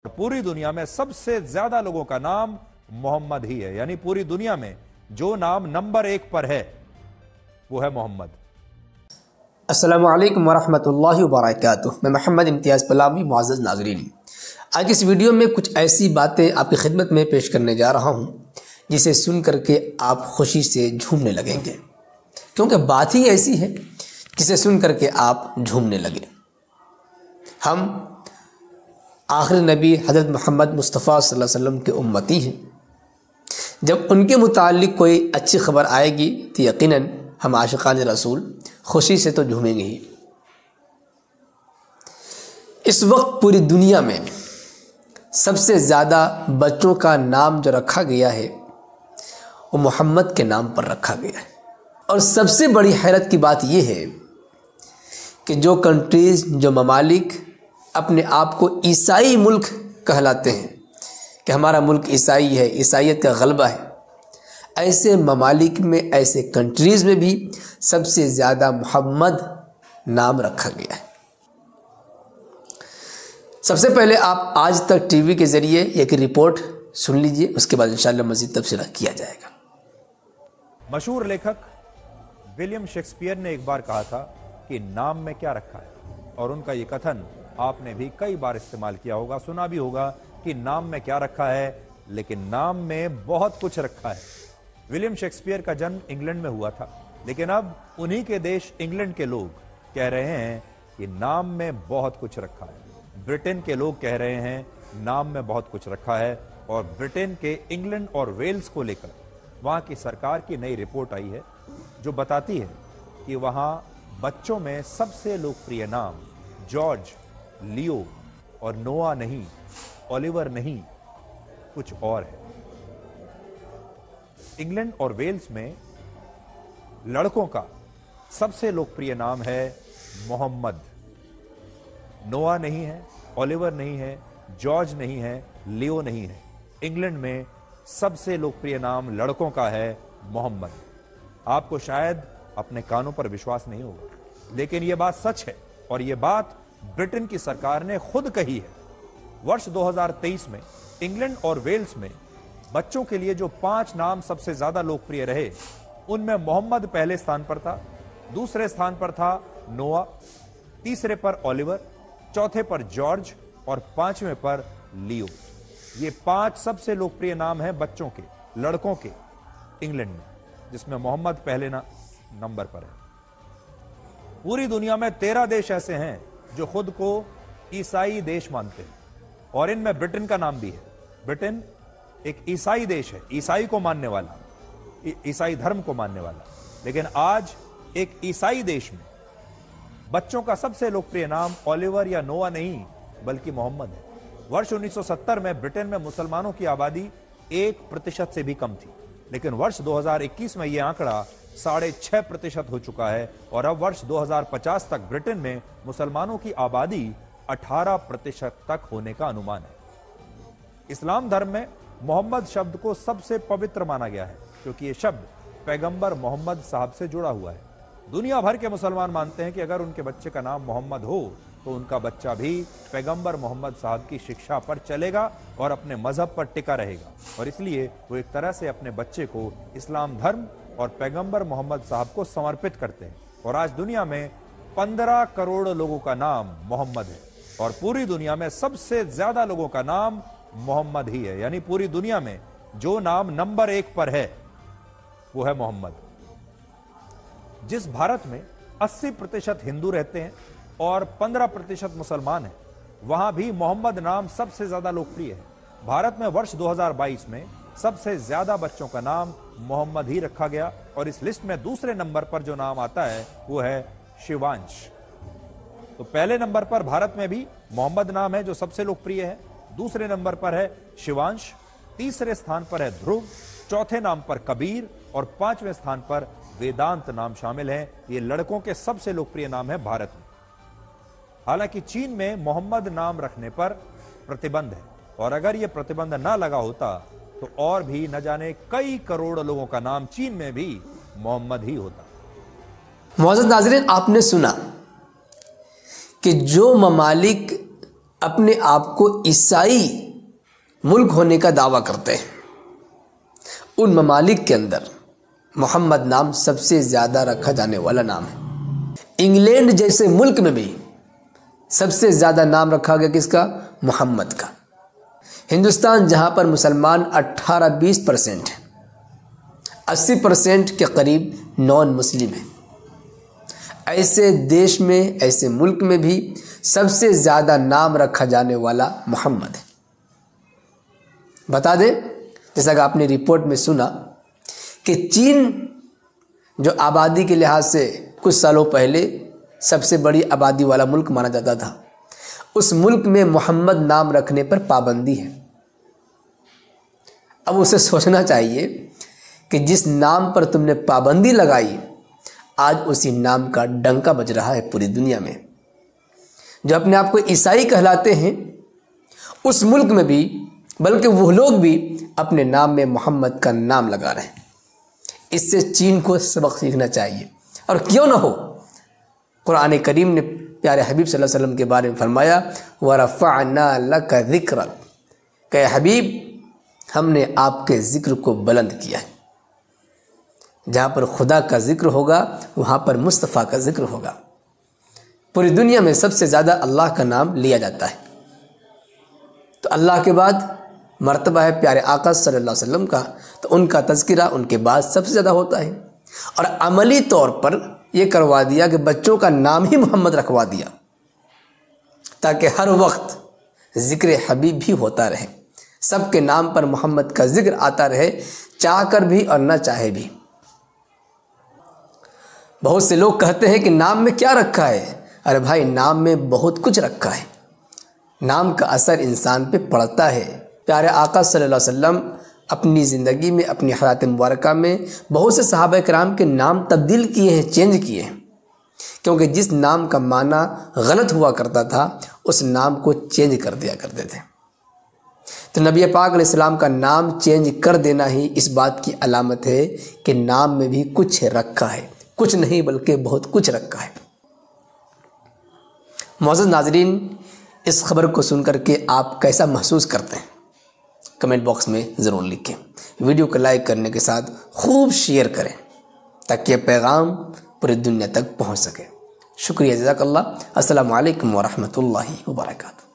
पूरी दुनिया में सबसे ज्यादा लोगों का नाम मोहम्मद ही है, यानी पूरी दुनिया में जो नाम नंबर 1 पर है वो है मोहम्मद। अस्सलामु अलैकुम वरहमतुल्लाहि वबरकातुहू। मैं मोहम्मद इम्तियाज़ पलावी। मुअज़्ज़ज़ नाज़रीन, आज इस वीडियो में कुछ ऐसी बातें आपकी खिदमत में पेश करने जा रहा हूँ जिसे सुन करके आप खुशी से झूमने लगेंगे, क्योंकि बात ही ऐसी है जिसे सुन करके आप झूमने लगे। हम आखिरी नबी हज़रत मोहम्मद मुस्तफ़ा सल्लल्लाहु अलैहि वसल्लम के उम्मती हैं। जब उनके मुताल्लिक़ कोई अच्छी खबर आएगी तो यकीनन हम आशिक़ान रसूल खुशी से तो झूमेंगे ही। इस वक्त पूरी दुनिया में सबसे ज़्यादा बच्चों का नाम जो रखा गया है वो मोहम्मद के नाम पर रखा गया है। और सबसे बड़ी हैरत की बात यह है कि जो कंट्रीज़, जो ममालिक अपने आप को ईसाई मुल्क कहलाते हैं कि हमारा मुल्क ईसाई है, ईसाईयत का गलबा है, ऐसे ममालिक में, ऐसे कंट्रीज़ में भी सबसे ज़्यादा मोहम्मद नाम रखा गया है। सबसे पहले आप आज तक टीवी के ज़रिए एक रिपोर्ट सुन लीजिए, उसके बाद इंशाअल्लाह मज़ीद तफसीर किया जाएगा। मशहूर लेखक विलियम शेक्सपियर ने एक बार कहा था कि नाम में क्या रखा है, और उनका ये कथन आपने भी कई बार इस्तेमाल किया होगा, सुना भी होगा कि नाम में क्या रखा है, लेकिन नाम में बहुत कुछ रखा है। विलियम शेक्सपियर का जन्म इंग्लैंड में हुआ था, लेकिन अब उन्हीं के देश इंग्लैंड के लोग कह रहे हैं कि नाम में बहुत कुछ रखा है। ब्रिटेन के लोग कह रहे हैं नाम में बहुत कुछ रखा है, और ब्रिटेन के इंग्लैंड और वेल्स को लेकर वहां की सरकार की नई रिपोर्ट आई है जो बताती है कि वहां बच्चों में सबसे लोकप्रिय नाम जॉर्ज, लियो और नोआ नहीं, ओलिवर नहीं, कुछ और है। इंग्लैंड और वेल्स में लड़कों का सबसे लोकप्रिय नाम है मोहम्मद। नोआ नहीं है, ओलिवर नहीं है, जॉर्ज नहीं है, लियो नहीं है। इंग्लैंड में सबसे लोकप्रिय नाम लड़कों का है मोहम्मद। आपको शायद अपने कानों पर विश्वास नहीं होगा, लेकिन यह बात सच है, और यह बात ब्रिटेन की सरकार ने खुद कही है। वर्ष 2023 में इंग्लैंड और वेल्स में बच्चों के लिए जो 5 नाम सबसे ज्यादा लोकप्रिय रहे, उनमें मोहम्मद पहले स्थान पर था, दूसरे स्थान पर था नोआ, तीसरे पर ओलिवर, चौथे पर जॉर्ज और 5वें पर लियो। ये 5 सबसे लोकप्रिय नाम हैं बच्चों के, लड़कों के इंग्लैंड में, जिसमें मोहम्मद पहले नंबर पर है। पूरी दुनिया में 13 देश ऐसे हैं जो खुद को ईसाई देश मानते हैं, और इनमें ब्रिटेन का नाम भी है। ब्रिटेन एक ईसाई देश है, ईसाई को मानने वाला, ईसाई धर्म को मानने वाला। लेकिन आज एक ईसाई देश में बच्चों का सबसे लोकप्रिय नाम ओलिवर या नोआ नहीं बल्कि मोहम्मद है। वर्ष 1970 में ब्रिटेन में मुसलमानों की आबादी 1% से भी कम थी, लेकिन वर्ष 2021 में यह आंकड़ा 6.5% हो चुका है, और अब वर्ष 2050 तक ब्रिटेन में मुसलमानों की आबादी 18% तक होने का अनुमान है। इस्लाम धर्म में मोहम्मद शब्द को सबसे पवित्र माना गया है, क्योंकि यह शब्द पैगंबर मोहम्मद साहब से जुड़ा हुआ है। दुनिया भर के मुसलमान मानते हैं कि अगर उनके बच्चे का नाम मोहम्मद हो तो उनका बच्चा भी पैगंबर मोहम्मद साहब की शिक्षा पर चलेगा और अपने मजहब पर टिका रहेगा, और इसलिए वो एक तरह से अपने बच्चे को इस्लाम धर्म और पैगंबर मोहम्मद साहब को समर्पित करते हैं। और आज दुनिया में 15 करोड़ लोगों का नाम मोहम्मद है, और पूरी दुनिया में सबसे ज्यादा लोगों का नाम मोहम्मद ही है, यानी पूरी दुनिया में जो नाम नंबर 1 पर है वो है मोहम्मद। जिस भारत में 80% हिंदू रहते हैं और 15% मुसलमान हैं, वहां भी मोहम्मद नाम सबसे ज्यादा लोकप्रिय है। भारत में वर्ष 2022 में सबसे ज्यादा बच्चों का नाम मोहम्मद ही रखा गया, और इस लिस्ट में दूसरे नंबर पर जो नाम आता है वो है शिवांश। तो पहले नंबर पर भारत में भी मोहम्मद नाम है जो सबसे लोकप्रिय है, दूसरे नंबर पर है शिवांश, तीसरे स्थान पर है ध्रुव, चौथे नाम पर कबीर, और 5वें स्थान पर वेदांत नाम शामिल है। ये लड़कों के सबसे लोकप्रिय नाम है भारत में। हालांकि चीन में मोहम्मद नाम रखने पर प्रतिबंध है, और अगर यह प्रतिबंध ना लगा होता तो और भी न जाने कई करोड़ लोगों का नाम चीन में भी मोहम्मद ही होता। मुअज़्ज़ज़ नाज़रीन, आपने सुना कि जो ममालिक अपने आप को ईसाई मुल्क होने का दावा करते हैं, उन ममालिक के अंदर मोहम्मद नाम सबसे ज़्यादा रखा जाने वाला नाम है। इंग्लैंड जैसे मुल्क में भी सबसे ज़्यादा नाम रखा गया किसका? मोहम्मद का। हिंदुस्तान जहाँ पर मुसलमान 18-20% है, 80% के करीब नॉन मुस्लिम है, ऐसे देश में, ऐसे मुल्क में भी सबसे ज़्यादा नाम रखा जाने वाला मोहम्मद है। बता दें, जैसा कि आपने रिपोर्ट में सुना कि चीन जो आबादी के लिहाज से कुछ सालों पहले सबसे बड़ी आबादी वाला मुल्क माना जाता था, उस मुल्क में मोहम्मद नाम रखने पर पाबंदी है। अब उसे सोचना चाहिए कि जिस नाम पर तुमने पाबंदी लगाई, आज उसी नाम का डंका बज रहा है पूरी दुनिया में। जो अपने आप को ईसाई कहलाते हैं उस मुल्क में भी, बल्कि वो लोग भी अपने नाम में मोहम्मद का नाम लगा रहे हैं। इससे चीन को सबक सीखना चाहिए। और क्यों ना हो, कुरान करीम ने प्यारे हबीब सल्लल्लाहु अलैहि वसल्लम के बारे में फरमाया, वरफ़अना लका ज़िक्रक, कि हबीब हमने आपके ज़िक्र को बुलंद किया है। जहाँ पर खुदा का ज़िक्र होगा वहाँ पर मुस्तफ़ा का ज़िक्र होगा। पूरी दुनिया में सबसे ज़्यादा अल्लाह का नाम लिया जाता है, तो अल्लाह के बाद मर्तबा है प्यारे आका सल्लल्लाहु अलैहि वसल्लम का, तो उनका तज़किरा उनके बाद सबसे ज़्यादा होता है। और अमली तौर पर यह करवा दिया कि बच्चों का नाम ही मोहम्मद रखवा दिया, ताकि हर वक्त ज़िक्र हबीब भी होता रहे, सबके नाम पर मोहम्मद का ज़िक्र आता रहे, चाह कर भी और न चाहे भी। बहुत से लोग कहते हैं कि नाम में क्या रखा है? अरे भाई, नाम में बहुत कुछ रखा है। नाम का असर इंसान पे पड़ता है। प्यारे आका सल्लल्लाहु अलैहि वसल्लम अपनी ज़िंदगी में, अपनी हयात मुबारका में बहुत से सहाबा किराम के नाम तब्दील किए हैं, चेंज किए हैं, क्योंकि जिस नाम का माना गलत हुआ करता था उस नाम को चेंज कर दिया करते थे। तो नबी पाक अलैहिस्सलाम का नाम चेंज कर देना ही इस बात की अलामत है कि नाम में भी कुछ रखा है, कुछ नहीं बल्कि बहुत कुछ रखा है। मोअज़्ज़ज़ नाज़रीन, इस खबर को सुनकर के आप कैसा महसूस करते हैं? कमेंट बॉक्स में ज़रूर लिखें। वीडियो को लाइक करने के साथ खूब शेयर करें ताकि यह पैगाम पूरी दुनिया तक पहुंच सके। शुक्रिया, जज़ाकल्लाह। अस्सलामु अलैकुम व रहमतुल्लाहि व बरकातहू।